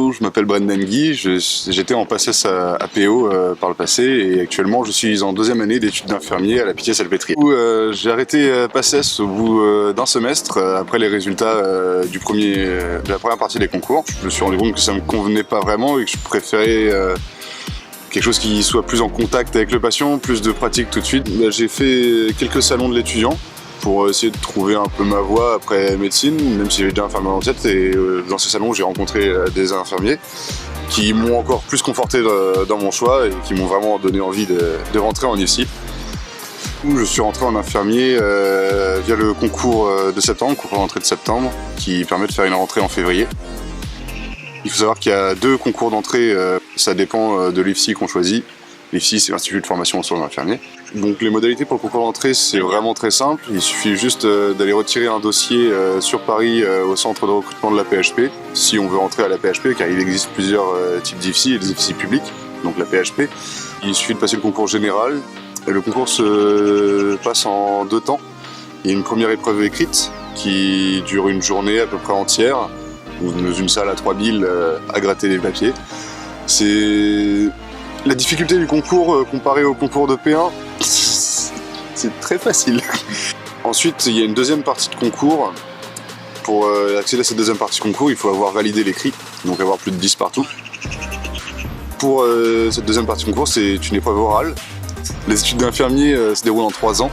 Bonjour, je m'appelle Brendan Guy, j'étais en PACES à PO par le passé et actuellement je suis en deuxième année d'études d'infirmier à la Pitié-Salpêtrière. J'ai arrêté PACES au bout d'un semestre après les résultats de la première partie des concours. Je me suis rendu compte que ça ne me convenait pas vraiment et que je préférais quelque chose qui soit plus en contact avec le patient, plus de pratique tout de suite. J'ai fait quelques salons de l'étudiant pour essayer de trouver un peu ma voie après médecine, même si j'avais déjà un infirmier en tête. Et dans ces salons, j'ai rencontré des infirmiers qui m'ont encore plus conforté dans mon choix et qui m'ont vraiment donné envie de rentrer en IFSI. Je suis rentré en infirmier via le concours de septembre, le concours d'entrée de septembre, qui permet de faire une rentrée en février. Il faut savoir qu'il y a 2 concours d'entrée, ça dépend de l'IFSI qu'on choisit. L'IFSI, c'est l'Institut de formation en soins infirmiers. Donc les modalités pour le concours d'entrée, c'est vraiment très simple. Il suffit juste d'aller retirer un dossier sur Paris au centre de recrutement de la PHP, si on veut entrer à la PHP, car il existe plusieurs types d'IFSI et des IFSI publics, donc la PHP. Il suffit de passer le concours général. Et le concours se passe en 2 temps. Il y a une première épreuve écrite qui dure une journée à peu près entière, dans une salle à 3 billes à gratter des papiers. C'est la difficulté du concours comparée au concours de P1, c'est très facile. Ensuite, il y a une deuxième partie de concours. Pour accéder à cette deuxième partie de concours, il faut avoir validé l'écrit, donc avoir plus de 10 partout. Pour cette deuxième partie de concours, c'est une épreuve orale. Les études d'infirmier se déroulent en 3 ans.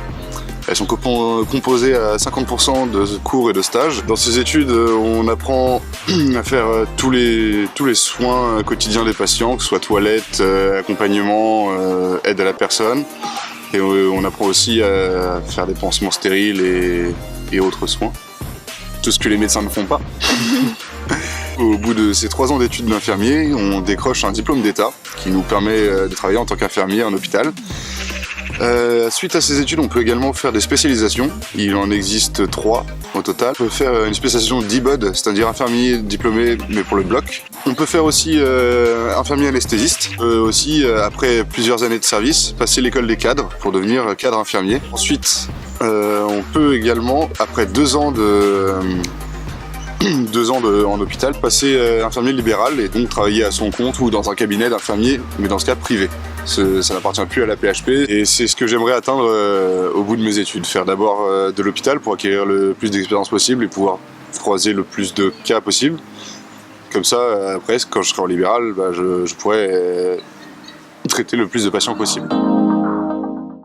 Elles sont composées à 50% de cours et de stages. Dans ces études, on apprend à faire tous les soins quotidiens des patients, que ce soit toilette, accompagnement, aide à la personne. Et on apprend aussi à faire des pansements stériles et autres soins. Tout ce que les médecins ne font pas. Au bout de ces 3 ans d'études d'infirmier, on décroche un diplôme d'État qui nous permet de travailler en tant qu'infirmier en hôpital. Suite à ces études, on peut également faire des spécialisations. Il en existe 3 au total. On peut faire une spécialisation d'IBOD, c'est-à-dire infirmier diplômé mais pour le bloc. On peut faire aussi infirmier anesthésiste. On peut aussi, après plusieurs années de service, passer l'école des cadres pour devenir cadre infirmier. Ensuite, on peut également, après 2 ans en hôpital, passer infirmier libéral et donc travailler à son compte ou dans un cabinet d'infirmier, mais dans ce cas privé. Ça n'appartient plus à la PHP et c'est ce que j'aimerais atteindre au bout de mes études. Faire d'abord de l'hôpital pour acquérir le plus d'expérience possible et pouvoir croiser le plus de cas possible. Comme ça, après, quand je serai en libéral, je pourrai traiter le plus de patients possible.